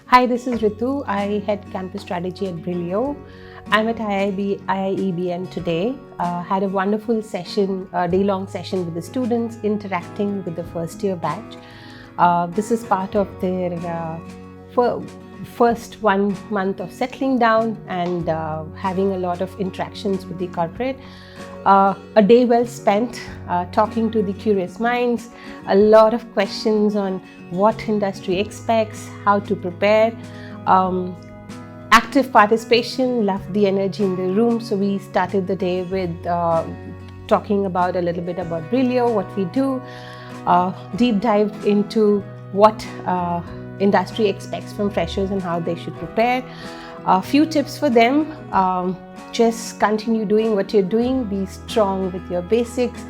Hi, this is Ritu. I head campus strategy at Brillio. I'm at IIEBM today. Had a wonderful session, a day-long session with the students, interacting with the first year batch. This is part of their first 1 month of settling down and having a lot of interactions with the corporate. A day well spent talking to the curious minds, a lot of questions on what industry expects, how to prepare, active participation, loved the energy in the room. So we started the day with talking about a little bit about Brillio, what we do, deep dive into what industry expects from freshers and how they should prepare. A few tips for them. Just continue doing what you're doing, be strong with your basics,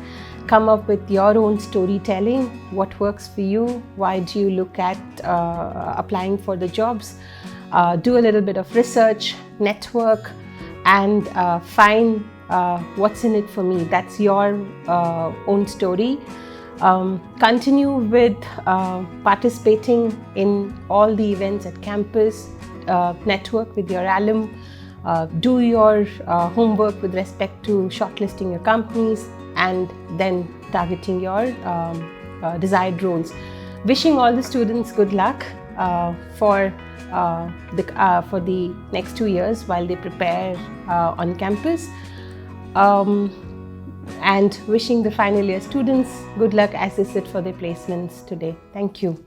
come up with your own storytelling, what works for you, why do you look at applying for the jobs, do a little bit of research, network, and find what's in it for me. That's your own story. Continue with participating in all the events at campus, network with your alum, do your homework with respect to shortlisting your companies and then targeting your desired roles. Wishing all the students good luck for the next 2 years while they prepare on campus. And wishing the final year students good luck as they sit for their placements today. Thank you.